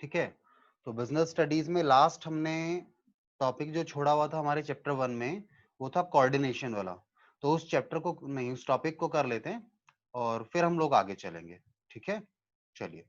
ठीक है। तो बिजनेस स्टडीज में लास्ट हमने टॉपिक जो छोड़ा हुआ था हमारे चैप्टर 1 में, वो था कोऑर्डिनेशन वाला। तो उस चैप्टर को नहीं, उस टॉपिक को कर लेते हैं और फिर हम लोग आगे चलेंगे। ठीक है, चलिए।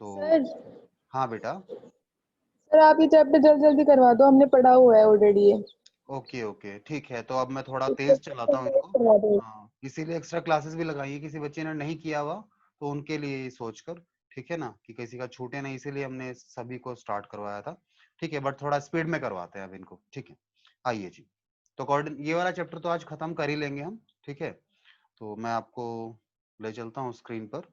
तो सर हाँ बेटा। सर आप ये चैप्टर जल्दी जल्दी करवा दो, हमने पढ़ा हुआ है ऑलरेडी ये। ओके ओके, ठीक है। तो अब मैं थोड़ा इसको तेज चलाता हूँ इनको। करवा दो। हाँ, इसीलिए एक्स्ट्रा क्लासेस भी लगाई है, किसी बच्चे ने नहीं किया हुआ तो उनके लिए ही सोचकर, ठीक है ना, कि किसी का छूटे नहीं, इसीलिए हमने सभी को स्टार्ट करवाया था। ठीक है, बट थोड़ा स्पीड में करवाते हैं अब इनको। ठीक है, आइए जी। तो ये वाला चैप्टर तो आज खत्म कर ही लेंगे हम। ठीक है, तो मैं आपको ले चलता हूँ स्क्रीन पर।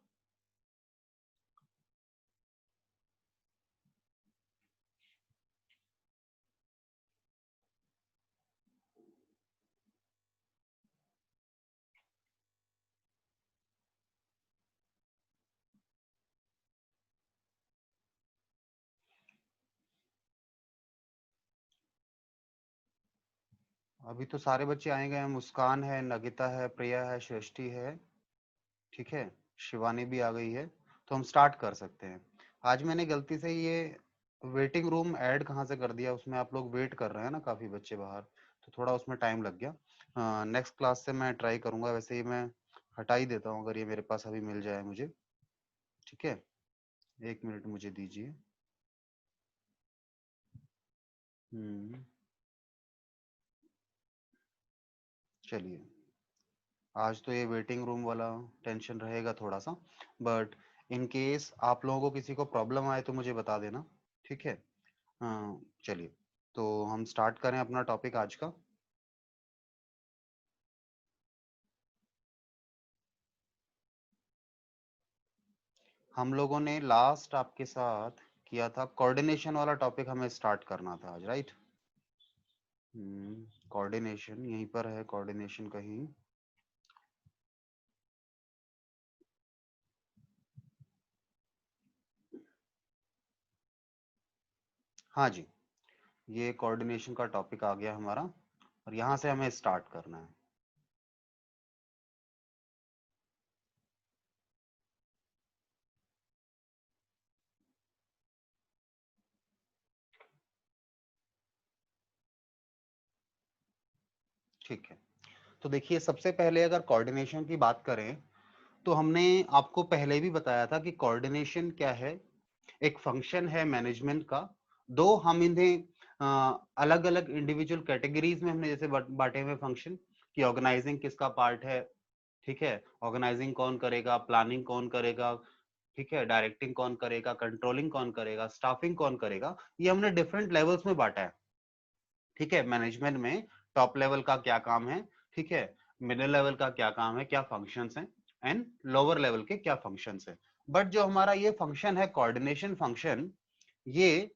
अभी तो सारे बच्चे आए गए हैं, मुस्कान है, नगिता है, प्रिया है, सृष्टि है, ठीक है, शिवानी भी आ गई है। तो हम स्टार्ट कर सकते हैं। आज मैंने गलती से ये वेटिंग रूम ऐड कहाँ से कर दिया, उसमें आप लोग वेट कर रहे हैं ना काफी बच्चे बाहर, तो थोड़ा उसमें टाइम लग गया। नेक्स्ट क्लास से मैं ट्राई करूंगा, वैसे ही मैं हटा ही देता हूँ अगर ये मेरे पास अभी मिल जाए मुझे। ठीक है, 1 मिनट मुझे दीजिए। हम्म, चलिए। आज तो ये वेटिंग रूम वाला टेंशन रहेगा थोड़ा सा, बट इन केस आप लोगों को किसी को प्रॉब्लम आए तो मुझे बता देना। ठीक है। चलिए, तो हम स्टार्ट करें अपना टॉपिक आज का। हम लोगों ने लास्ट आपके साथ किया था कोऑर्डिनेशन वाला टॉपिक, हमें स्टार्ट करना था आज, राइट। कोऑर्डिनेशन यहीं पर है, कोऑर्डिनेशन कहीं। हाँ जी, ये कोऑर्डिनेशन का टॉपिक आ गया हमारा और यहाँ से हमें स्टार्ट करना है। ठीक है, तो देखिए, सबसे पहले अगर कोऑर्डिनेशन की बात करें तो हमने आपको पहले भी बताया था कि कोऑर्डिनेशन क्या है। एक फंक्शन है मैनेजमेंट का। दो हम इन्हें अलग अलग इंडिविजुअल कैटेगरीज में हमने जैसे बांटे हुए फंक्शन, कि ऑर्गेनाइजिंग किसका पार्ट है। ठीक है, ऑर्गेनाइजिंग कौन करेगा, प्लानिंग कौन करेगा, ठीक है, डायरेक्टिंग कौन करेगा, कंट्रोलिंग कौन करेगा, स्टाफिंग कौन करेगा, ये हमने डिफरेंट लेवल्स में बांटा है। ठीक है, मैनेजमेंट में टॉप लेवल का क्या काम है, ठीक है, मिडिल लेवल का क्या काम है, क्या फंक्शंस हैं, एंड लोअर लेवल के क्या फंक्शंस हैं। बट जो हमारा ये फंक्शन है कोऑर्डिनेशन फंक्शन, ये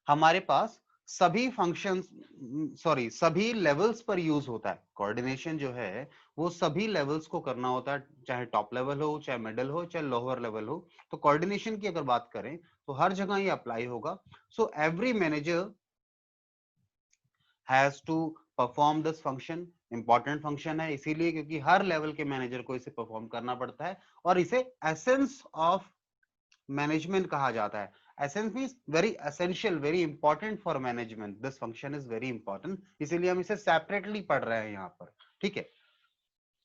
हमारे पास सभी फंक्शंस, सॉरी, सभी लेवल्स पर यूज होता है। कोऑर्डिनेशन जो है वो सभी लेवल्स को करना होता है, चाहे टॉप लेवल हो, चाहे मिडिल हो, चाहे लोअर लेवल हो। तो कोऑर्डिनेशन की अगर बात करें तो हर जगह ये अप्लाई होगा। So every manager has to perform this function. Important function है इसीलिए क्योंकि हर लेवल के मैनेजर को इसे परफॉर्म करना पड़ता है, और इसे एसेंस ऑफ मैनेजमेंट कहा जाता है। Essence means very essential, very important for management, this function is very important, इसीलिए हम इसे सेपरेटली पढ़ रहे हैं यहाँ पर। ठीक है,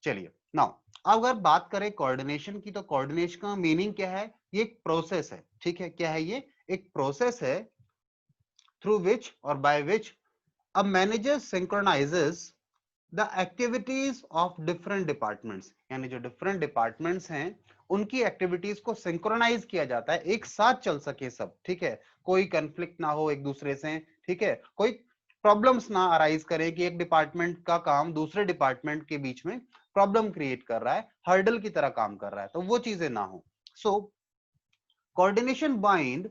चलिए। नाउ अगर बात करें कोऑर्डिनेशन की, तो कोऑर्डिनेशन का मीनिंग क्या है, ये एक प्रोसेस है। ठीक है, क्या है ये, एक प्रोसेस है थ्रू विच और by which a manager synchronizes the activities of different departments, यानी जो डिफरेंट डिपार्टमेंट्स हैं उनकी एक्टिविटीज को सिंक्रोनाइज किया जाता है, एक साथ चल सके सब। ठीक है, कोई कंफ्लिक्ट ना हो एक दूसरे से, ठीक है, कोई प्रॉब्लम्स ना अराइज करे कि एक डिपार्टमेंट का काम दूसरे डिपार्टमेंट के बीच में प्रॉब्लम क्रिएट कर रहा है, हर्डल की तरह काम कर रहा है, तो वो चीजें ना हो। So coordination bind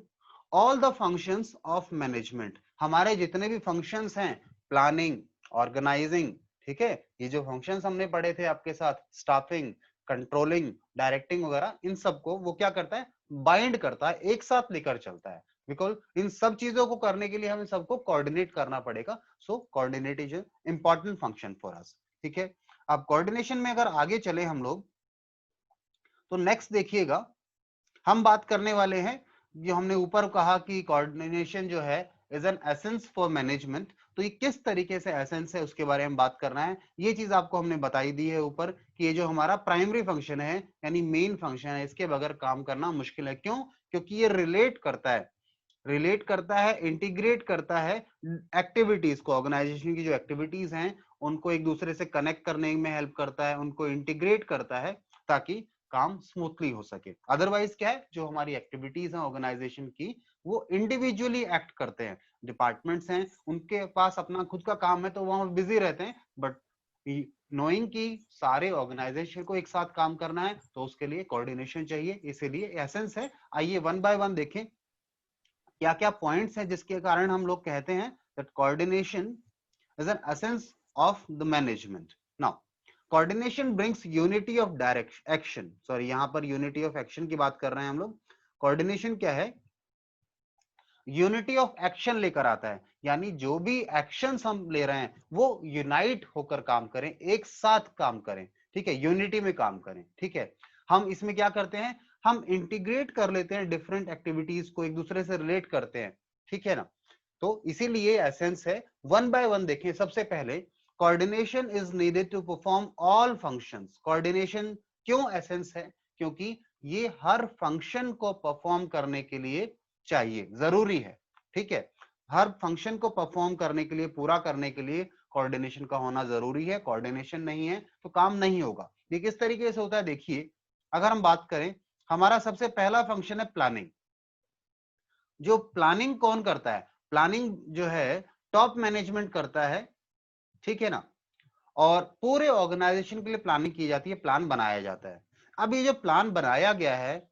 all the functions of management, हमारे जितने भी फंक्शंस हैं, प्लानिंग, ऑर्गेनाइजिंग, ठीक है, ये जो फंक्शंस हमने पढ़े थे आपके साथ, स्टाफिंग, कंट्रोलिंग, डायरेक्टिंग वगैरह, इन सबको वो क्या करता है, बाइंड करता है, एक साथ लेकर चलता है। बिकॉज इन सब चीजों को करने के लिए हमें सबको कोऑर्डिनेट करना पड़ेगा। So coordinate is important function for us. ठीक है, अब कोऑर्डिनेशन में अगर आगे चले हम लोग, तो नेक्स्ट देखिएगा, हम बात करने वाले हैं जो हमने ऊपर कहा कि कोऑर्डिनेशन जो है is an essence for management, तो ये किस तरीके से एसेंस है उसके बारे में बात करना है। ये चीज आपको हमने बताई दी है ऊपर कि ये जो हमारा प्राइमरी फंक्शन है यानी मेन फंक्शन है, इसके बगैर काम करना मुश्किल है। क्यों? क्योंकि ये रिलेट करता है, इंटीग्रेट करता है एक्टिविटीज को, ऑर्गेनाइजेशन की जो एक्टिविटीज हैं उनको एक दूसरे से कनेक्ट करने में हेल्प करता है, उनको इंटीग्रेट करता है ताकि काम स्मूथली हो सके। अदरवाइज क्या है, जो हमारी एक्टिविटीज हैं ऑर्गेनाइजेशन की वो इंडिविजुअली एक्ट करते हैं। डिपार्टमेंट्स हैं उनके पास अपना खुद का काम है तो वहां बिजी रहते हैं, बट नोइंग कि सारे ऑर्गेनाइजेशन को एक साथ काम करना है तो उसके लिए कोऑर्डिनेशन चाहिए, इसीलिए एसेंस है। आइए वन बाय वन देखें क्या क्या पॉइंट्स हैं जिसके कारण हम लोग कहते हैं that coordination is an essence of the management. Now, coordination brings unity of direction action. Sorry, यहाँ पर unity of action की बात कर रहे हैं हम लोग। coordination क्या है? यूनिटी ऑफ एक्शन लेकर आता है, यानी जो भी एक्शंस हम ले रहे हैं वो यूनाइट होकर काम करें, एक साथ काम करें, ठीक है, यूनिटी में काम करें। ठीक है, हम इसमें क्या करते हैं, हम इंटीग्रेट कर लेते हैं डिफरेंट एक्टिविटीज को, एक दूसरे से रिलेट करते हैं, ठीक है ना। तो इसीलिए एसेंस है। वन बाय वन देखें। सबसे पहले coordination is needed to perform all functions. Coordination क्यों एसेंस है? क्योंकि ये हर फंक्शन को परफॉर्म करने के लिए चाहिए, जरूरी है। ठीक है, हर फंक्शन को परफॉर्म करने के लिए, पूरा करने के लिए कोऑर्डिनेशन का होना जरूरी है। कोऑर्डिनेशन नहीं है तो काम नहीं होगा। ये किस तरीके से होता है देखिए, अगर हम बात करें, हमारा सबसे पहला फंक्शन है प्लानिंग। जो प्लानिंग कौन करता है? प्लानिंग जो है टॉप मैनेजमेंट करता है, ठीक है ना। और पूरे ऑर्गेनाइजेशन के लिए प्लानिंग की जाती है, प्लान बनाया जाता है। अब ये जो प्लान बनाया गया है,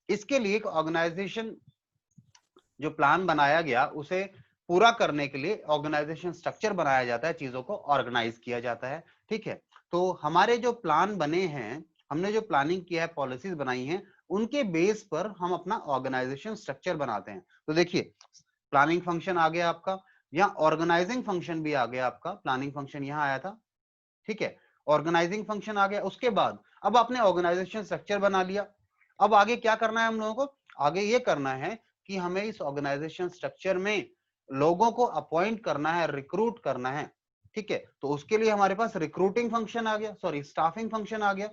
इसके लिए एक ऑर्गेनाइजेशन, जो प्लान बनाया गया उसे पूरा करने के लिए ऑर्गेनाइजेशन स्ट्रक्चर बनाया जाता है, चीजों को ऑर्गेनाइज किया जाता है। ठीक है, तो हमारे जो प्लान बने हैं, हमने जो प्लानिंग किया है, पॉलिसीज बनाई हैं, उनके बेस पर हम अपना ऑर्गेनाइजेशन स्ट्रक्चर बनाते हैं। तो देखिए, प्लानिंग फंक्शन आ गया आपका, यहाँ ऑर्गेनाइजिंग फंक्शन भी आ गया आपका, प्लानिंग फंक्शन यहाँ आया था, ठीक है, ऑर्गेनाइजिंग फंक्शन आ गया। उसके बाद अब आपने ऑर्गेनाइजेशन स्ट्रक्चर बना लिया, अब आगे क्या करना है हम लोगों को? आगे ये करना है कि हमें इस ऑर्गेनाइजेशन स्ट्रक्चर में लोगों को अपॉइंट करना है, रिक्रूट करना है। ठीक है, तो उसके लिए हमारे पास रिक्रूटिंग फंक्शन आ गया, सॉरी स्टाफिंग फंक्शन आ गया।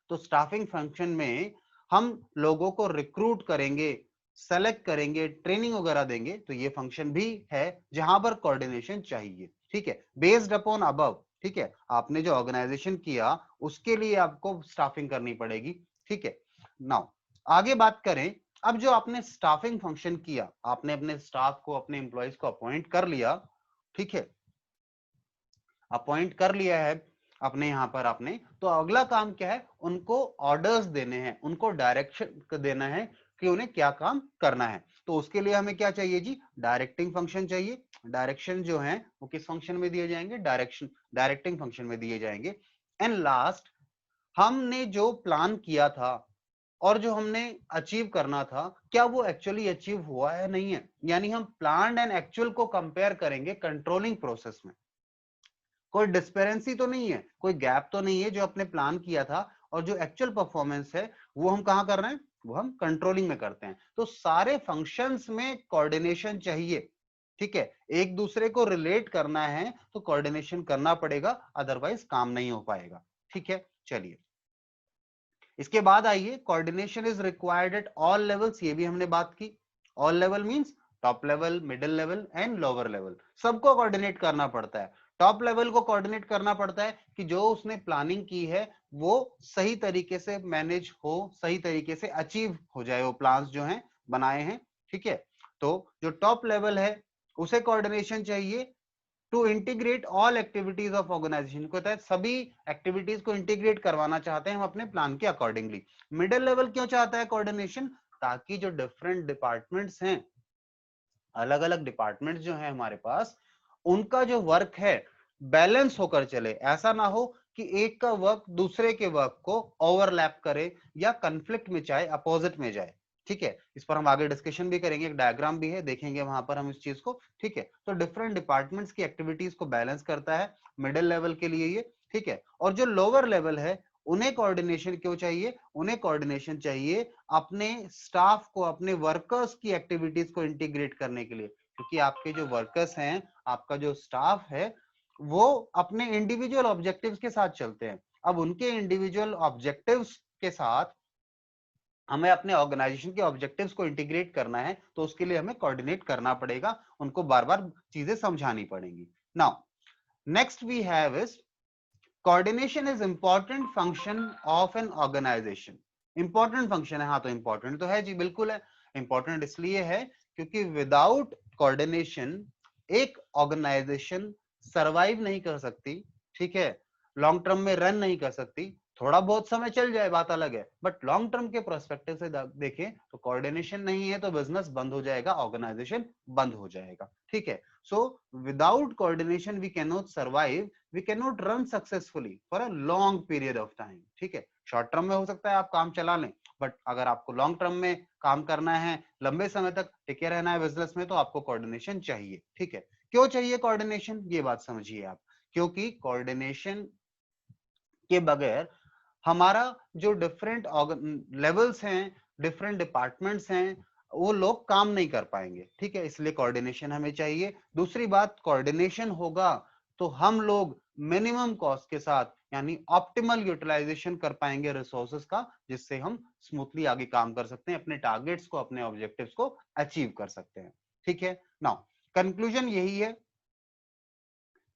तो स्टाफिंग फंक्शन में हम लोगों को रिक्रूट करेंगे, सेलेक्ट करेंगे, ट्रेनिंग वगैरह देंगे, तो ये फंक्शन भी है जहां पर कोऑर्डिनेशन चाहिए। ठीक है, बेस्ड अपॉन अबव। ठीक है, आपने जो ऑर्गेनाइजेशन किया उसके लिए आपको स्टाफिंग करनी पड़ेगी। ठीक है, नाउ आगे बात करें। अब जो आपने स्टाफिंग फंक्शन किया, आपने अपने स्टाफ को, अपने एम्प्लॉयज को अपॉइंट कर लिया, ठीक है, अपॉइंट कर लिया है अपने यहाँ पर आपने, तो अगला काम क्या है? उनको ऑर्डर्स देने हैं, उनको डायरेक्शन देना है कि उन्हें क्या काम करना है। तो उसके लिए हमें क्या चाहिए जी? डायरेक्टिंग फंक्शन चाहिए। डायरेक्शन जो है वो किस फंक्शन में दिए जाएंगे? डायरेक्टिंग फंक्शन में दिए जाएंगे। एंड लास्ट, हमने जो प्लान किया था और जो हमने अचीव करना था, क्या वो एक्चुअली अचीव हुआ है नहीं है, यानी हम प्लान एंड एक्चुअल को कंपेयर करेंगे कंट्रोलिंग प्रोसेस में। कोई डिस्पेरेंसी तो नहीं है, कोई गैप तो नहीं है, जो अपने प्लान किया था और जो एक्चुअल परफॉर्मेंस है वो हम कहां कर रहे हैं? वो हम कंट्रोलिंग में करते हैं। तो सारे फंक्शंस में कोऑर्डिनेशन चाहिए। ठीक है, एक दूसरे को रिलेट करना है तो कोऑर्डिनेशन करना पड़ेगा, अदरवाइज काम नहीं हो पाएगा। ठीक है, चलिए इसके बाद आइए, coordination is required at all levels. ये भी हमने बात की। All level means top level, middle level and lower level, सबको कोऑर्डिनेट करना पड़ता है। टॉप लेवल को कोऑर्डिनेट करना पड़ता है कि जो उसने प्लानिंग की है वो सही तरीके से मैनेज हो, सही तरीके से अचीव हो जाए वो प्लान्स जो हैं बनाए हैं। ठीक है, तो जो टॉप लेवल है उसे कोऑर्डिनेशन चाहिए to integrate all activities of organization, को तहत सभी एक्टिविटीज को इंटीग्रेट करवाना चाहते हैं हम अपने प्लान के अकॉर्डिंगली। मिडिल लेवल क्यों चाहता है कोऑर्डिनेशन? ताकि जो डिफरेंट डिपार्टमेंट्स हैं, अलग अलग डिपार्टमेंट्स जो हैं हमारे पास, उनका जो वर्क है बैलेंस होकर चले। ऐसा ना हो कि एक का वर्क दूसरे के वर्क को ओवरलैप करे या कंफ्लिक्ट में जाए, अपोजिट में जाए। ठीक है, इस पर हम आगे डिस्कशन भी करेंगे, एक डायग्राम भी है, देखेंगे वहां पर हम इस चीज को। ठीक है, तो डिफरेंट डिपार्टमेंट्स की एक्टिविटीज को बैलेंस करता है मिडिल लेवल के लिए ये। ठीक है, और जो लोअर लेवल है उन्हें कोऑर्डिनेशन क्यों चाहिए? उन्हें कोऑर्डिनेशन चाहिए अपने स्टाफ को, अपने वर्कर्स की एक्टिविटीज को इंटीग्रेट करने के लिए, क्योंकि आपके जो वर्कर्स हैं, आपका जो स्टाफ है, वो अपने इंडिविजुअल ऑब्जेक्टिव्स के साथ चलते हैं। अब उनके इंडिविजुअल ऑब्जेक्टिव्स के साथ हमें अपने ऑर्गेनाइजेशन के ऑब्जेक्टिव्स को इंटीग्रेट करना है, तो उसके लिए हमें कोऑर्डिनेट करना पड़ेगा, उनको बार बार चीजें समझानी पड़ेंगी। Now next we have is coordination is important function of an organization. Important function है, हाँ तो इंपॉर्टेंट तो है जी, बिल्कुल है। इंपॉर्टेंट इसलिए है क्योंकि विदाउट कोऑर्डिनेशन एक ऑर्गेनाइजेशन सरवाइव नहीं कर सकती, ठीक है, लॉन्ग टर्म में रन नहीं कर सकती। थोड़ा बहुत समय चल जाए बात अलग है, बट लॉन्ग टर्म के पर्सपेक्टिव से देखें तो कोऑर्डिनेशन नहीं है तो बिजनेस बंद हो जाएगा, ऑर्गेनाइजेशन बंद हो जाएगा, ठीक है। So without coordination we can not survive, we can not run successfully for a long period of time, ठीक है। शॉर्ट टर्म में हो सकता है आप काम चला लें, बट अगर आपको लॉन्ग टर्म में काम करना है, लंबे समय तक टिके रहना है बिजनेस में, तो आपको कोऑर्डिनेशन चाहिए, ठीक है। क्यों चाहिए कोऑर्डिनेशन, ये बात समझिए आप। क्योंकि कोऑर्डिनेशन के बगैर हमारा जो डिफरेंट लेवल्स हैं, डिफरेंट डिपार्टमेंट्स हैं, वो लोग काम नहीं कर पाएंगे, ठीक है। इसलिए कोऑर्डिनेशन हमें चाहिए। दूसरी बात, कोऑर्डिनेशन होगा तो हम लोग मिनिमम कॉस्ट के साथ यानी ऑप्टिमल यूटिलाइजेशन कर पाएंगे रिसोर्सेज का, जिससे हम स्मूथली आगे काम कर सकते हैं, अपने टारगेट्स को, अपने ऑब्जेक्टिव्स को अचीव कर सकते हैं, ठीक है। नाउ कंक्लूजन यही है,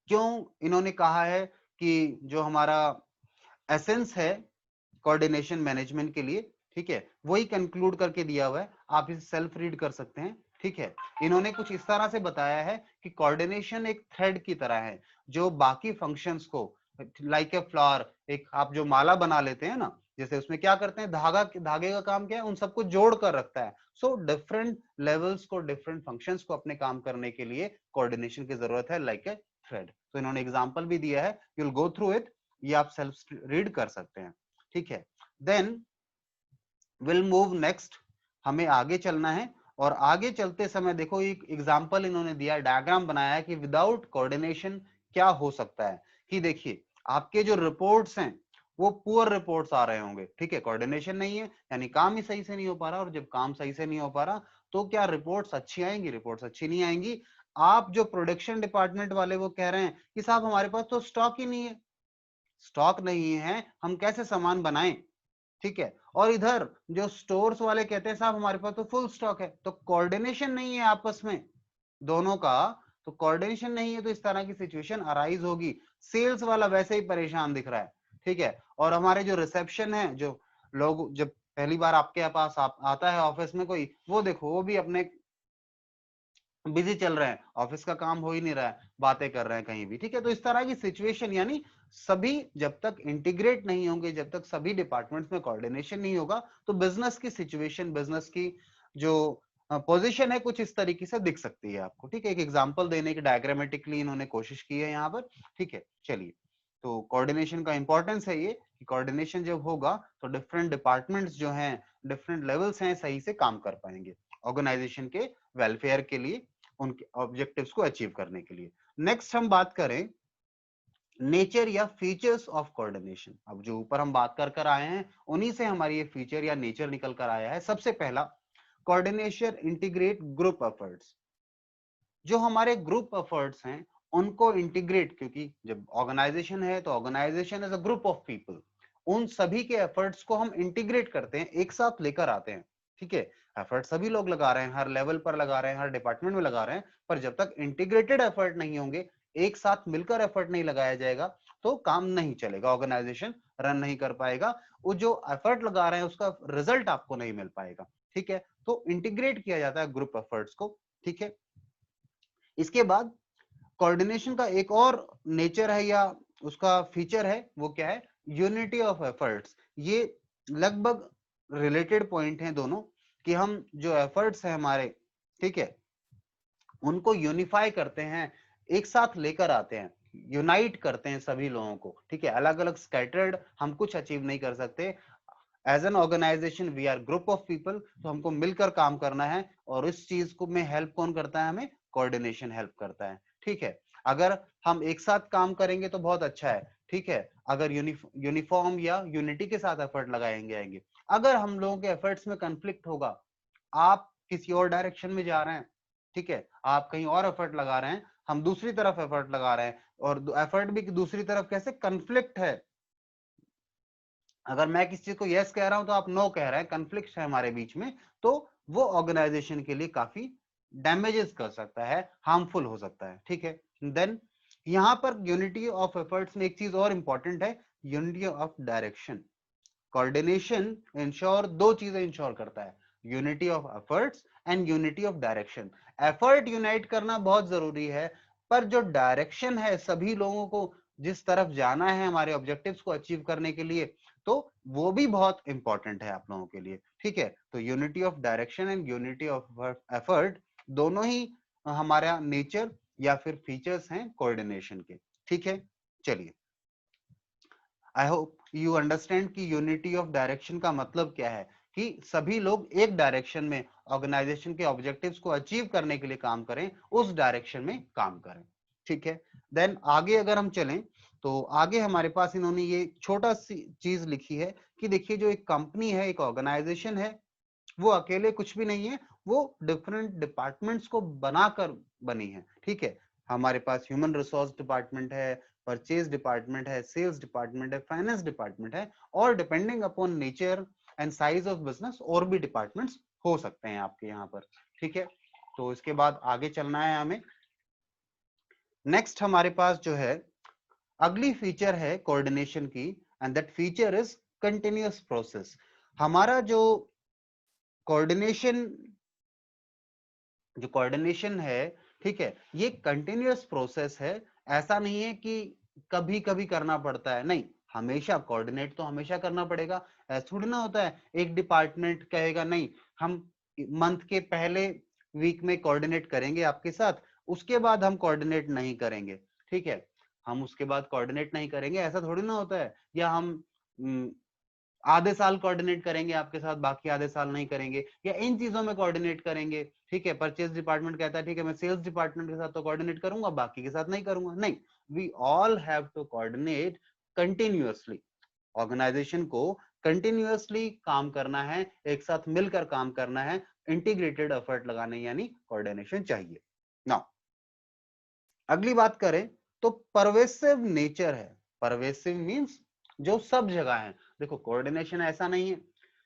क्यों इन्होंने कहा है कि जो हमारा एसेंस है कोऑर्डिनेशन मैनेजमेंट के लिए, ठीक है, वही कंक्लूड करके दिया हुआ है, आप इसे सेल्फ रीड कर सकते हैं, ठीक है। इन्होंने कुछ इस तरह से बताया है कि कोऑर्डिनेशन एक थ्रेड की तरह है जो बाकी फंक्शंस को, लाइक ए फ्लावर, एक आप जो माला बना लेते हैं ना, जैसे उसमें क्या करते हैं, धागे का काम क्या है, उन सबको जोड़ कर रखता है। सो डिफरेंट लेवल्स को, डिफरेंट फंक्शंस को अपने काम करने के लिए कोऑर्डिनेशन की जरूरत है, लाइक ए थ्रेड। तो इन्होंने एग्जांपल भी दिया है, you will go through it, ये आप सेल्फ रीड कर सकते हैं, ठीक है। देन विल मूव नेक्स्ट, हमें आगे चलना है, और आगे चलते समय देखो एक एग्जांपल इन्होंने दिया, डायग्राम बनाया है कि विदाउट कोऑर्डिनेशन क्या हो सकता है। कि देखिए आपके जो रिपोर्ट्स हैं वो पुअर रिपोर्ट्स आ रहे होंगे, ठीक है, कोऑर्डिनेशन नहीं है, यानी काम ही सही से नहीं हो पा रहा, और जब काम सही से नहीं हो पा रहा तो क्या रिपोर्ट्स अच्छी आएंगी? रिपोर्ट्स अच्छी नहीं आएंगी। आप जो प्रोडक्शन डिपार्टमेंट वाले वो कह रहे हैं कि साहब हमारे पास तो स्टॉक ही नहीं है, स्टॉक नहीं है, हम कैसे सामान बनाएं, ठीक है। और इधर जो स्टोर्स वाले कहते हैं साहब हमारे पास तो फुल स्टॉक है। तो कोऑर्डिनेशन नहीं है आपस में दोनों का, तो कोऑर्डिनेशन नहीं है तो इस तरह की सिचुएशन अराइज होगी। सेल्स वाला वैसे ही परेशान दिख रहा है, ठीक है, और हमारे जो रिसेप्शन है, जो लोग जब पहली बार आपके पास आता है ऑफिस में कोई, वो देखो वो भी अपने बिजी चल रहे हैं, ऑफिस का काम हो ही नहीं रहा है, बातें कर रहे हैं कहीं भी, ठीक है। तो इस तरह की सिचुएशन, यानी सभी जब तक इंटीग्रेट नहीं होंगे, जब तक सभी डिपार्टमेंट्स में कोऑर्डिनेशन नहीं होगा, तो बिजनेस की सिचुएशन, बिजनेस की जो पोजीशन है कुछ इस तरीके से दिख सकती है आपको, ठीक है। एक एग्जांपल देने की डायग्रामेटिकली इन्होंने कोशिश की है यहाँ पर, ठीक है। चलिए, तो कोऑर्डिनेशन का इंपॉर्टेंस है ये कि कोऑर्डिनेशन जब होगा तो डिफरेंट डिपार्टमेंट्स जो हैं, डिफरेंट लेवल्स हैं, सही से काम कर पाएंगे ऑर्गेनाइजेशन के वेलफेयर के लिए, उनके ऑब्जेक्टिव्स को अचीव करने के लिए। नेक्स्ट हम बात करें नेचर या फीचर्स ऑफ कोऑर्डिनेशन। अब जो ऊपर हम बात कर आए हैं उन्हीं से हमारी ये फीचर या नेचर निकल कर आया है। सबसे पहला, कोऑर्डिनेशन इंटीग्रेट ग्रुप एफर्ट्स। जो हमारे ग्रुप एफर्ट्स हैं उनको इंटीग्रेट, क्योंकि जब ऑर्गेनाइजेशन है तो organization is a group of people, उन सभी के एफर्ट्स को हम इंटीग्रेट करते हैं, एक साथ लेकर आते हैं, ठीक है। एफर्ट सभी लोग लगा रहे हैं, हर लेवल पर लगा रहे हैं, हर डिपार्टमेंट में लगा रहे हैं, पर जब तक इंटीग्रेटेड एफर्ट नहीं होंगे, एक साथ मिलकर एफर्ट नहीं लगाया जाएगा, तो काम नहीं चलेगा, ऑर्गेनाइजेशन रन नहीं कर पाएगा, वो जो एफर्ट लगा रहे हैं उसका रिजल्ट आपको नहीं मिल पाएगा, ठीक है। तो इंटीग्रेट किया जाता है ग्रुप एफर्ट्स को, ठीक है। इसके बाद कोऑर्डिनेशन का एक और नेचर है या उसका फीचर है, वो क्या है, यूनिटी ऑफ एफर्ट्स। ये लगभग रिलेटेड पॉइंट हैं दोनों, कि हम जो एफर्ट्स हैं हमारे, ठीक है, उनको यूनिफाई करते हैं, एक साथ लेकर आते हैं, यूनाइट करते हैं सभी लोगों को, ठीक है। अलग अलग स्कैटर्ड हम कुछ अचीव नहीं कर सकते, as an organization we are group of people, तो हमको मिलकर काम करना है, और इस चीज को में हेल्प कौन करता है, हमें कोऑर्डिनेशन हेल्प करता है, ठीक है। अगर हम एक साथ काम करेंगे तो बहुत अच्छा है, ठीक है, अगर यूनिफॉर्म या यूनिटी के साथ एफर्ट लगाएंगे आएंगे। अगर हम लोगों के एफर्ट्स में कंफ्लिक्ट होगा, आप किसी और डायरेक्शन में जा रहे हैं, ठीक है, आप कहीं और एफर्ट लगा रहे हैं, हम दूसरी तरफ एफर्ट लगा रहे हैं, और एफर्ट भी दूसरी तरफ कैसे कंफ्लिक्ट है, अगर मैं किसी चीज को यस कह रहा हूं तो आप नो कह रहे हैं, कंफ्लिक्ट है हमारे बीच में, तो वो ऑर्गेनाइजेशन के लिए काफी डैमेजेस कर सकता है, हार्मफुल हो सकता है। ठीक है, देन यहां पर यूनिटी ऑफ एफर्ट्स में एक चीज और इंपॉर्टेंट है, unity of direction. Coordination ensure दो चीजें इंश्योर करता है, unity of efforts and unity of direction. Effort unite करना बहुत जरूरी है, पर जो डायरेक्शन है, सभी लोगों को जिस तरफ जाना है हमारे ऑब्जेक्टिव्स को अचीव करने के लिए, तो वो भी बहुत इंपॉर्टेंट है आप लोगों के लिए। ठीक है, तो unity of direction and unity of effort दोनों ही हमारा नेचर या फिर फीचर्स हैं कोऑर्डिनेशन के। ठीक है, चलिए, आई होप यू अंडरस्टैंड कि यूनिटी ऑफ डायरेक्शन का मतलब क्या है, कि सभी लोग एक डायरेक्शन में ऑर्गेनाइजेशन के ऑब्जेक्टिव्स को अचीव करने के लिए काम करें, उस डायरेक्शन में काम करें। ठीक है, देन आगे अगर हम चलें तो आगे हमारे पास इन्होंने ये छोटा सी चीज लिखी है कि देखिए, जो एक कंपनी है, एक ऑर्गेनाइजेशन है, वो अकेले कुछ भी नहीं है, वो डिफरेंट डिपार्टमेंट्स को बनाकर बनी है। ठीक है, हमारे पास ह्यूमन रिसोर्स डिपार्टमेंट है, परचेज डिपार्टमेंट है, सेल्स डिपार्टमेंट है, फाइनेंस डिपार्टमेंट है, और depending upon nature and size of business और भी डिपार्टमेंट्स हो सकते हैं आपके यहाँ पर। ठीक है, तो इसके बाद आगे चलना है हमें। नेक्स्ट हमारे पास जो है अगली फीचर है कोऑर्डिनेशन की, and that feature is continuous process. हमारा जो कोऑर्डिनेशन है, ठीक है, ये कंटिन्यूअस प्रोसेस है, ऐसा नहीं है कि कभी कभी करना पड़ता है, नहीं, हमेशा कोऑर्डिनेट तो हमेशा करना पड़ेगा। ऐसा थोड़ी ना होता है एक डिपार्टमेंट कहेगा नहीं, हम मंथ के पहले वीक में कोऑर्डिनेट करेंगे आपके साथ, उसके बाद हम कोऑर्डिनेट नहीं करेंगे। ठीक है, हम उसके बाद कोऑर्डिनेट नहीं करेंगे, ऐसा थोड़ी ना होता है, या हम आधे साल कोऑर्डिनेट करेंगे आपके साथ, बाकी आधे साल नहीं करेंगे, या इन चीजों में कोऑर्डिनेट करेंगे। ठीक है, परचेज डिपार्टमेंट कहता है ठीक है मैं सेल्स डिपार्टमेंट के साथ तो कोऑर्डिनेट करूंगा, बाकी के साथ नहीं करूंगा, नहीं, we all have to coordinate continuously. Organization को कंटिन्यूअसली काम करना है, एक साथ मिलकर काम करना है, इंटीग्रेटेड एफर्ट लगाने यानी कोऑर्डिनेशन चाहिए। नाउ अगली बात करें तो परवेसिव नेचर है। परवेसिव मींस जो सब जगह है। देखो, कोऑर्डिनेशन ऐसा नहीं है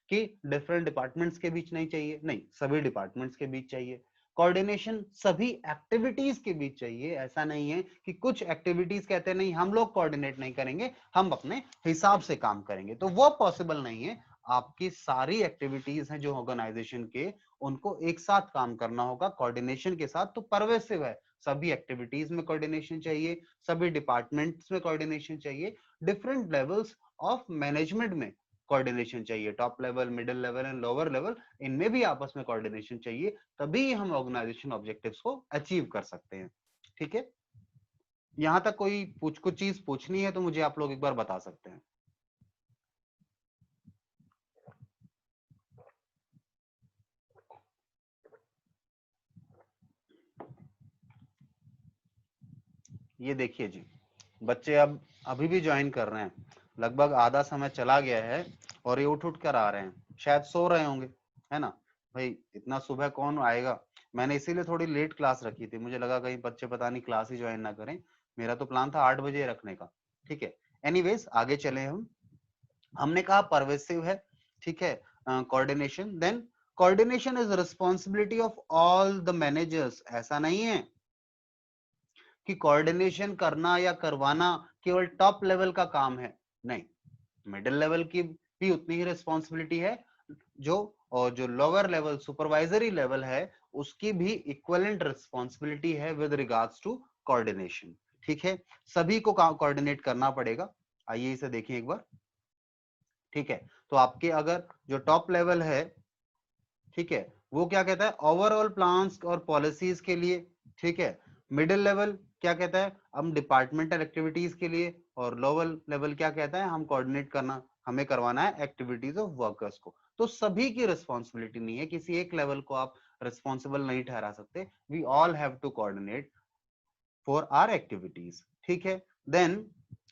कि डिफरेंट डिपार्टमेंट्स के बीच नहीं चाहिए, नहीं, सभी डिपार्टमेंट्स के बीच चाहिए। कोऑर्डिनेशन सभी एक्टिविटीज के बीच चाहिए, ऐसा नहीं है कि कुछ एक्टिविटीज कहते हैं नहीं हम लोग कोऑर्डिनेट नहीं करेंगे, हम अपने हिसाब से काम करेंगे, तो वो पॉसिबल नहीं है। आपकी सारी एक्टिविटीज हैं जो ऑर्गेनाइजेशन के, उनको एक साथ काम करना होगा कोऑर्डिनेशन के साथ, तो परवेसिव है। सभी एक्टिविटीज में कोऑर्डिनेशन चाहिए, सभी डिपार्टमेंट्स में कोऑर्डिनेशन चाहिए, डिफरेंट लेवल्स ऑफ मैनेजमेंट में कोऑर्डिनेशन चाहिए, top level, middle level and lower level, इनमें भी आपस में कोऑर्डिनेशन चाहिए, तभी हम ऑर्गेनाइजेशन ऑब्जेक्टिव्स को अचीव कर सकते हैं। ठीक है, यहां तक कोई कुछ चीज पूछनी है तो मुझे आप लोग एक बार बता सकते हैं। ये देखिए जी, बच्चे अब अभी भी ज्वाइन कर रहे हैं, लगभग आधा समय चला गया है, और ये उठ कर आ रहे हैं, शायद सो रहे होंगे, है ना भाई, इतना सुबह कौन आएगा। मैंने इसीलिए थोड़ी लेट क्लास रखी थी, मुझे लगा कहीं बच्चे पता नहीं क्लास ही ज्वाइन ना करें, मेरा तो प्लान था 8 बजे रखने का। ठीक है, एनीवेज आगे चले हम। हमने कहा परवेसिव है, ठीक है, coordination, then coordination is responsibility of all the managers. ऐसा नहीं है कि कोऑर्डिनेशन करना या करवाना केवल टॉप लेवल का काम है, नहीं, मिडिल लेवल की भी उतनी ही रिस्पॉन्सिबिलिटी है, जो और जो लोअर लेवल सुपरवाइजरी लेवल है उसकी भी इक्विवेलेंट रिस्पॉन्सिबिलिटी है विद रिगार्ड्स टू कोऑर्डिनेशन। ठीक है, सभी को कोऑर्डिनेट करना पड़ेगा। आइए इसे देखें एक बार। ठीक है, तो आपके अगर जो टॉप लेवल है, ठीक है, वो क्या कहता है, ओवरऑल प्लान्स और पॉलिसीज के लिए। ठीक है, मिडिल लेवल क्या कहता है, हम डिपार्टमेंटल एक्टिविटीज के लिए, और लोअर लेवल क्या कहता है, हम कोऑर्डिनेट करना, हमें करवाना है एक्टिविटीज ऑफ वर्कर्स को। तो सभी की रिस्पॉन्सिबिलिटी नहीं है, किसी एक लेवल को आप रिस्पॉन्सिबल नहीं ठहरा सकते, we all have to coordinate for our activities. ठीक है, देन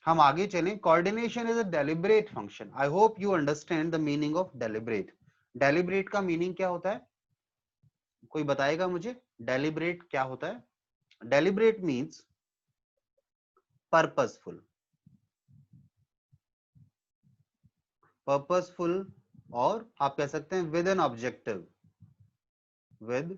हम आगे चलें। Coordination is a deliberate function. I hope you understand the meaning of deliberate. Deliberate का मीनिंग क्या होता है, कोई बताएगा मुझे? डेलिब्रेट क्या होता है? डेलिब्रेट मीन्स पर्पसफुल, पर्पसफुल, और आप कह सकते हैं with an objective, with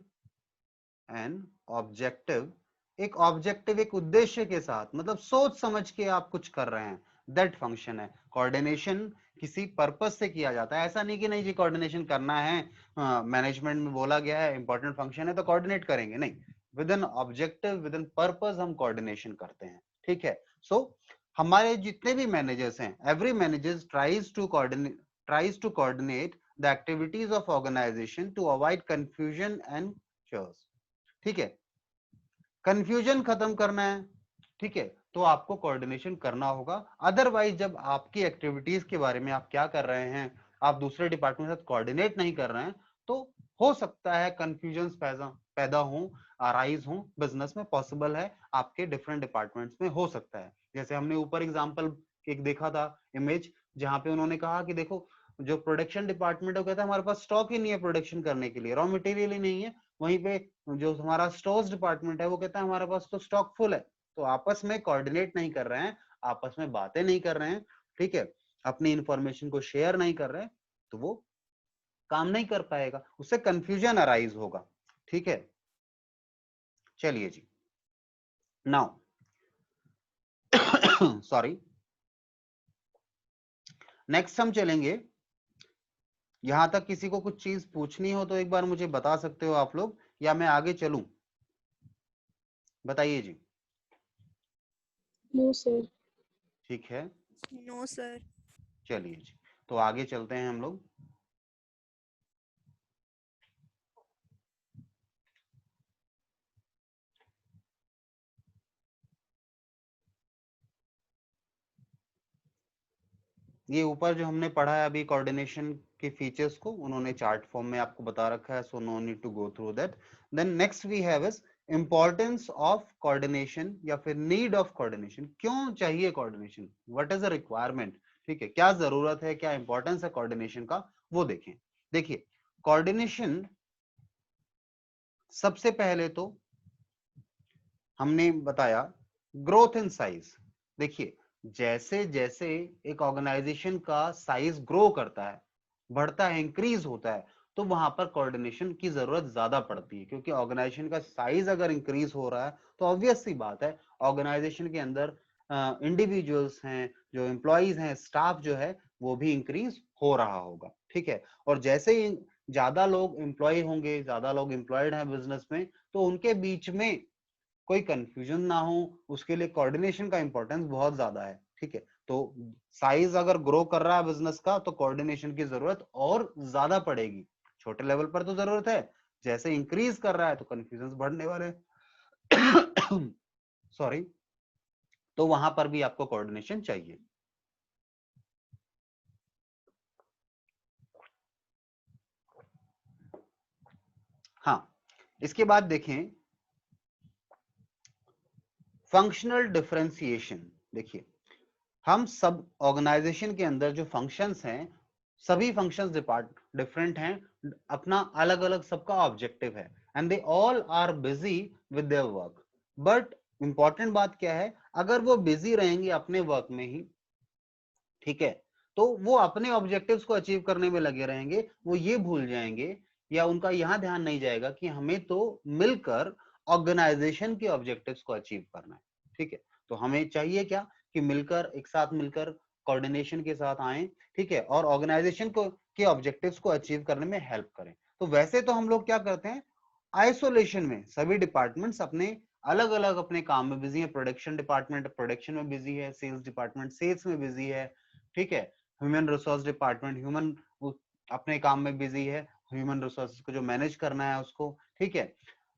an objective, एक ऑब्जेक्टिव, एक उद्देश्य के साथ, मतलब सोच समझ के आप कुछ कर रहे हैं, दैट फंक्शन है कोऑर्डिनेशन। किसी पर्पस से किया जाता है, ऐसा नहीं कि नहीं जी कोऑर्डिनेशन करना है, मैनेजमेंट में बोला गया है इंपॉर्टेंट फंक्शन है तो कोऑर्डिनेट करेंगे, नहीं, with an objective, with an purpose हम कोऑर्डिनेशन करते हैं, ठीक है। सो हमारे जितने भी मैनेजर्स हैं, every manager tries to coordinate the activities of organization to avoid confusion and chaos, ठीक है। कंफ्यूजन खत्म करना है, ठीक है, तो आपको कोऑर्डिनेशन करना होगा। अदरवाइज जब आपकी एक्टिविटीज के बारे में आप क्या कर रहे हैं, आप दूसरे डिपार्टमेंट के साथ कोऑर्डिनेट नहीं कर रहे हैं, तो हो सकता है कंफ्यूजन पैदा हो, अराइज हो बिजनेस में, पॉसिबल है आपके डिफरेंट डिपार्टमेंट्स में हो सकता है। जैसे हमने ऊपर एग्जांपल एक देखा था इमेज, जहां पे उन्होंने कहा कि देखो जो प्रोडक्शन डिपार्टमेंट है वो कहता है हमारे पास स्टॉक ही नहीं है प्रोडक्शन करने के लिए, रॉ मटेरियल ही नहीं है। वहीं पे जो हमारा स्टोर्स डिपार्टमेंट है वो कहता है हमारे पास तो स्टॉक फुल है। तो आपस में कोऑर्डिनेट नहीं कर रहे हैं, आपस में बातें नहीं कर रहे हैं, ठीक है, अपनी इंफॉर्मेशन को शेयर नहीं कर रहे हैं, तो वो काम नहीं कर पाएगा, उससे कंफ्यूजन अराइज होगा, ठीक है। चलिए जी, नाउ सॉरी, नेक्स्ट हम चलेंगे। यहां तक किसी को कुछ चीज पूछनी हो तो एक बार मुझे बता सकते हो आप लोग, या मैं आगे चलूं? बताइए जी। No sir. ठीक है, नो सर। चलिए जी, तो आगे चलते हैं हम लोग। ये ऊपर जो हमने पढ़ा है अभी कोऑर्डिनेशन के फीचर्स को, उन्होंने चार्ट फॉर्म में आपको बता रखा है, so no need to go through that. Then next we have is importance of coordination, या फिर नीड ऑफ कोऑर्डिनेशन। क्यों चाहिए coordination, what is the requirement, ठीक है, क्या जरूरत है, क्या इंपॉर्टेंस है कोऑर्डिनेशन का, वो देखें। देखिए कोऑर्डिनेशन, सबसे पहले तो हमने बताया ग्रोथ इन साइज। देखिए जैसे जैसे एक ऑर्गेनाइजेशन का साइज ग्रो करता है, बढ़ता है, इंक्रीज होता है, तो वहां पर कोऑर्डिनेशन की जरूरत ज्यादा पड़ती है, क्योंकि ऑर्गेनाइजेशन का साइज अगर इंक्रीज हो रहा है तो ऑब्वियस सी बात है ऑर्गेनाइजेशन के अंदर इंडिविजुअल्स हैं, जो एम्प्लॉइज हैं, स्टाफ जो है वो भी इंक्रीज हो रहा होगा, ठीक है। और जैसे ही ज्यादा लोग एम्प्लॉय होंगे, ज्यादा लोग एम्प्लॉयड हैं बिजनेस में, तो उनके बीच में कोई कंफ्यूजन ना हो, उसके लिए कोऑर्डिनेशन का इंपॉर्टेंस बहुत ज्यादा है, ठीक है। तो साइज अगर ग्रो कर रहा है बिजनेस का तो कोऑर्डिनेशन की जरूरत और ज्यादा पड़ेगी। छोटे लेवल पर तो जरूरत है, जैसे इंक्रीज कर रहा है तो कंफ्यूजन बढ़ने वाले सॉरी, तो वहां पर भी आपको कोऑर्डिनेशन चाहिए। हाँ, इसके बाद देखें फंक्शनल डिफरेंशिएशन। देखिए हम सब ऑर्गेनाइजेशन के अंदर जो फंक्शंस हैं, सभी फंक्शंस डिफरेंट हैं, अपना अलग अलग सबका ऑब्जेक्टिव है, and they all are busy with their work. But important बात क्या है, अगर वो बिजी रहेंगे अपने वर्क में ही, ठीक है, तो वो अपने ऑब्जेक्टिव्स को अचीव करने में लगे रहेंगे, वो ये भूल जाएंगे या उनका यहां ध्यान नहीं जाएगा कि हमें तो मिलकर ऑर्गेनाइजेशन के ऑब्जेक्टिव्स को अचीव करना है, ठीक है। तो हमें चाहिए क्या कि मिलकर, एक साथ मिलकर कोऑर्डिनेशन के साथ आए, ठीक है, और ऑर्गेनाइजेशन को के ऑब्जेक्टिव्स को अचीव करने में हेल्प करें। तो वैसे तो हम लोग क्या करते हैं, आइसोलेशन में सभी डिपार्टमेंट्स अपने अलग अलग अपने काम में बिजी है। प्रोडक्शन डिपार्टमेंट प्रोडक्शन में बिजी है, सेल्स डिपार्टमेंट सेल्स में बिजी है, ठीक है, ह्यूमन रिसोर्स डिपार्टमेंट ह्यूमन अपने काम में बिजी है, ह्यूमन रिसोर्सेज को जो मैनेज करना है उसको, ठीक है।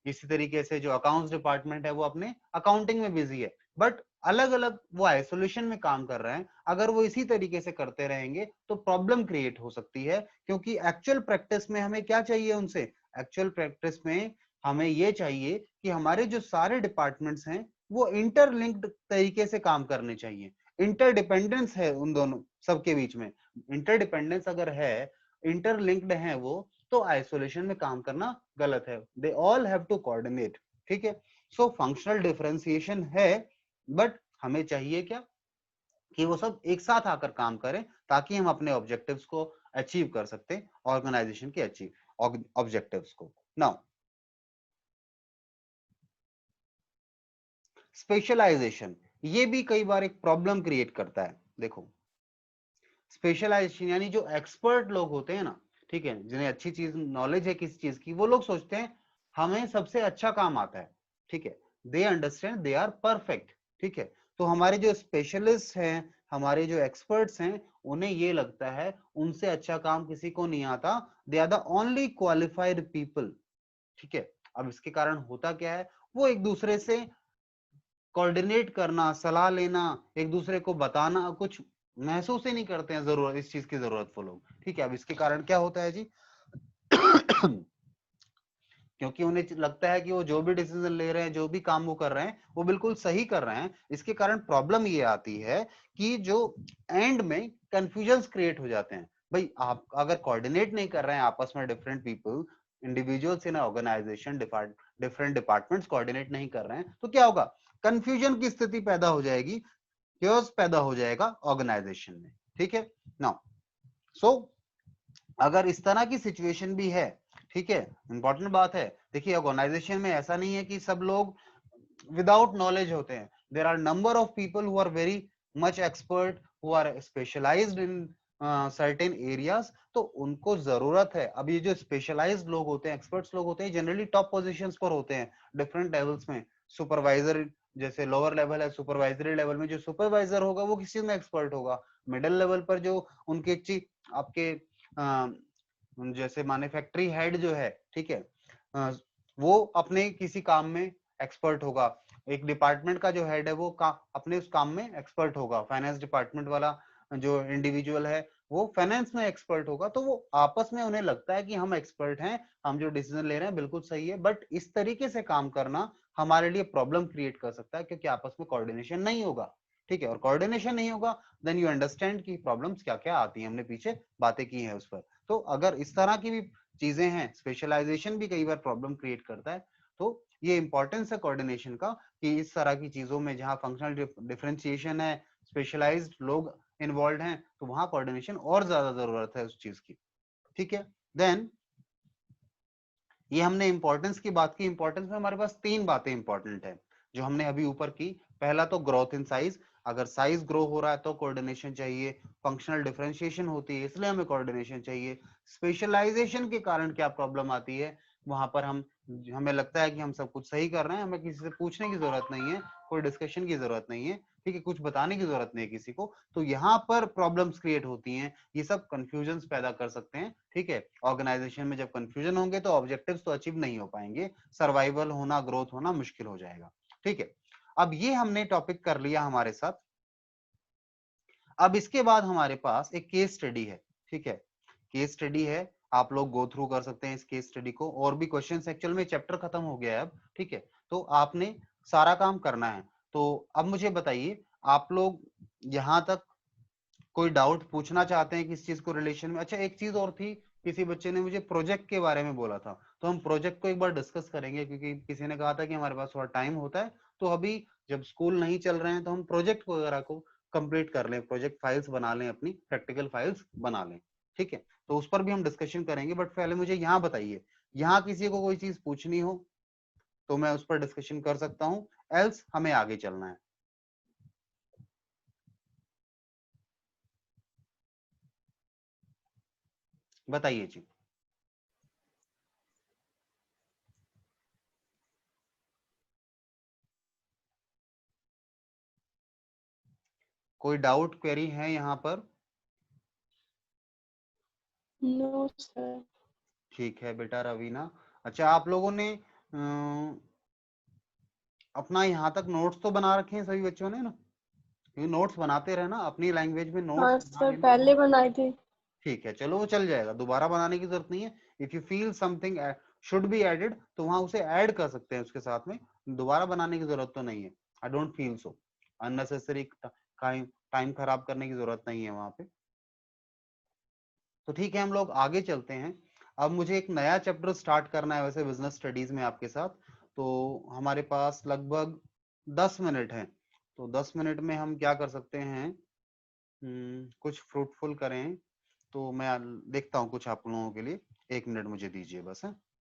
इसी तरीके से जो अकाउंट्स डिपार्टमेंट है वो अपने अकाउंटिंग में बिजी है, बट अलग अलग वो आइसोलेशन में काम कर रहे हैं। अगर वो इसी तरीके से करते रहेंगे तो प्रॉब्लम क्रिएट हो सकती है, क्योंकि एक्चुअल प्रैक्टिस में हमें क्या चाहिए उनसे, एक्चुअल प्रैक्टिस में हमें ये चाहिए कि हमारे जो सारे डिपार्टमेंट्स हैं वो इंटरलिंक्ड तरीके से काम करने चाहिए। इंटरडिपेंडेंस है उन दोनों सबके बीच में, इंटरडिपेंडेंस अगर है, इंटरलिंक्ड है वो, तो आइसोलेशन में काम करना गलत है। They all have to coordinate, ठीक है। सो फंक्शनल डिफरेंशिएशन है, बट हमें चाहिए क्या कि वो सब एक साथ आकर काम करें, ताकि हम अपने ऑब्जेक्टिव्स को अचीव कर सकते हैं, ऑर्गेनाइजेशन के अचीव ऑब्जेक्टिव्स को। नाउ स्पेशलाइजेशन, ये भी कई बार एक प्रॉब्लम क्रिएट करता है। देखो स्पेशलाइजेशन यानी जो एक्सपर्ट लोग होते हैं ना, ठीक है, जिन्हें अच्छी चीज नॉलेज है किसी चीज की, वो लोग सोचते हैं हमें सबसे अच्छा काम आता है, ठीक है, they understand, they are perfect, ठीक है। तो हमारे जो स्पेशलिस्ट हैं, हमारे जो एक्सपर्ट्स हैं, उन्हें ये लगता है उनसे अच्छा काम किसी को नहीं आता, they are the only qualified people, ठीक है। अब इसके कारण होता क्या है, वो एक दूसरे से कोऑर्डिनेट करना, सलाह लेना, एक दूसरे को बताना कुछ महसूस ही नहीं करते हैं, जरूरत इस चीज की जरूरत वो लोग, ठीक है। अब इसके कारण क्या होता है जी क्योंकि उन्हें लगता है कि वो जो भी डिसीजन ले रहे हैं, जो भी काम वो कर रहे हैं, वो बिल्कुल सही कर रहे हैं। इसके कारण प्रॉब्लम ये आती है कि जो एंड में कंफ्यूजन्स क्रिएट हो जाते हैं। भाई आप अगर कोऑर्डिनेट नहीं कर रहे हैं आपस में, different people, individuals in organization, different departments coordinate नहीं कर रहे हैं, तो क्या होगा, कंफ्यूजन की स्थिति पैदा हो जाएगी, chaos पैदा हो जाएगा ऑर्गेनाइजेशन में, ठीक है। नाउ सो अगर इस तरह की सिचुएशन भी है, ठीक है, इंपॉर्टेंट बात है, देखिए ऑर्गेनाइजेशन में ऐसा नहीं है कि सब लोग विदाउट नॉलेज होते हैं, there are number of people who are very much expert, who are specialized in certain areas, तो उनको जरूरत है। अब ये जो स्पेशलाइज्ड लोग होते हैं, एक्सपर्ट्स लोग होते हैं, जनरली टॉप पोजीशंस पर होते हैं डिफरेंट लेवल्स में, सुपरवाइजर जैसे लोअर लेवल है, सुपरवाइजरी लेवल में जो सुपरवाइजर होगा वो किसी में एक्सपर्ट होगा, मिडिल लेवल पर जो उनके आपके जैसे मैन्युफैक्चरिंग हेड जो है, ठीक है, वो अपने किसी काम में एक्सपर्ट होगा, एक डिपार्टमेंट का जो हेड है वो अपने उस काम में एक्सपर्ट होगा, फाइनेंस डिपार्टमेंट वाला जो इंडिविजुअल है वो फाइनेंस में एक्सपर्ट होगा। तो वो आपस में उन्हें लगता है कि हम एक्सपर्ट हैं, हम जो डिसीजन ले रहे हैं बिल्कुल सही है, बट इस तरीके से काम करना हमारे लिए प्रॉब्लम क्रिएट कर सकता है, क्योंकि आपस में कोऑर्डिनेशन नहीं होगा, ठीक है। और कोऑर्डिनेशन नहीं होगा, देन यू अंडरस्टैंड की प्रॉब्लम्स क्या क्या आती हैं, हमने पीछे बातें की हैं उस पर। तो अगर इस तरह की भी चीजें हैं, स्पेशलाइजेशन भी कई बार प्रॉब्लम क्रिएट करता है, तो ये इंपॉर्टेंस है कोऑर्डिनेशन का, कि इस तरह की चीजों में जहां फंक्शनल डिफरेंशिएशन है, स्पेशलाइज्ड लोग इन्वॉल्व हैं, तो वहां कोऑर्डिनेशन और ज्यादा जरूरत है उस चीज की, ठीक है। देन ये हमने इंपॉर्टेंस की बात की, इंपॉर्टेंस में हमारे पास तीन बातें इंपॉर्टेंट है जो हमने अभी ऊपर की। पहला तो ग्रोथ इन साइज, अगर साइज ग्रो हो रहा है तो कोऑर्डिनेशन चाहिए, फंक्शनल डिफरेंशिएशन होती है इसलिए हमें कोऑर्डिनेशन चाहिए, स्पेशलाइजेशन के कारण क्या प्रॉब्लम आती है, वहां पर हमें लगता है कि हम सब कुछ सही कर रहे हैं, हमें किसी से पूछने की जरूरत नहीं है, कोई डिस्कशन की जरूरत नहीं है, ठीक है, कुछ बताने की जरूरत नहीं है किसी को, तो यहाँ पर प्रॉब्लम्स क्रिएट होती हैं, ये सब कंफ्यूजन्स पैदा कर सकते हैं, ठीक है। ऑर्गेनाइजेशन में जब कंफ्यूजन होंगे तो ऑब्जेक्टिव्स तो अचीव नहीं हो पाएंगे, सर्वाइवल होना, ग्रोथ होना मुश्किल हो जाएगा, ठीक है। अब ये हमने टॉपिक कर लिया हमारे साथ। अब इसके बाद हमारे पास एक केस स्टडी है, ठीक है, केस स्टडी है, आप लोग गो थ्रू कर सकते हैं इस केस स्टडी को, और भी क्वेश्चंस, एक्चुअल में चैप्टर खत्म हो गया है अब, ठीक है, तो आपने सारा काम करना है। तो अब मुझे बताइए, आप लोग यहाँ तक कोई डाउट पूछना चाहते हैं किस चीज को रिलेशन में? अच्छा एक चीज और थी, किसी बच्चे ने मुझे प्रोजेक्ट के बारे में बोला था, तो हम प्रोजेक्ट को एक बार डिस्कस करेंगे, क्योंकि किसी ने कहा था कि हमारे पास थोड़ा टाइम होता है, तो अभी जब स्कूल नहीं चल रहे हैं तो हम प्रोजेक्ट वगैरह को कंप्लीट कर लें, प्रोजेक्ट फाइल्स बना लें, अपनी प्रैक्टिकल फाइल्स बना लें, ठीक है। तो उस पर भी हम डिस्कशन करेंगे, बट पहले मुझे यहाँ बताइए, यहाँ किसी को कोई चीज पूछनी हो तो मैं उस पर डिस्कशन कर सकता हूँ, एल्स हमें आगे चलना है। बताइए जी। कोई डाउट क्वेरी है यहाँ पर? No sir. ठीक है बेटा रवीना। अच्छा आप लोगों ने अपना यहाँ तक नोट्स तो बना रखे हैं सभी बच्चों ने ना? क्योंकि नोट्स बनाते रहना, अपनी लैंग्वेज में नोट्स हाँ बना सर, लेना। पहले बनाए थे। ठीक है, चलो वो चल जाएगा, दोबारा बनाने की जरूरत नहीं है। If you feel something should be added तो वहां उसे ऐड कर सकते हैं उसके साथ में, दोबारा बनाने की जरूरत तो नहीं है। I don't feel so unnecessary time खराब करने की जरूरत नहीं है वहां पे। तो ठीक है, हम लोग आगे चलते हैं। अब मुझे एक नया चैप्टर स्टार्ट करना है वैसे बिजनेस स्टडीज में आपके साथ। तो हमारे पास लगभग 10 मिनट है। तो 10 मिनट में हम क्या कर सकते हैं, कुछ फ्रूटफुल करें। तो मैं देखता हूँ कुछ आप लोगों के लिए। 1 मिनट मुझे दीजिए बस है।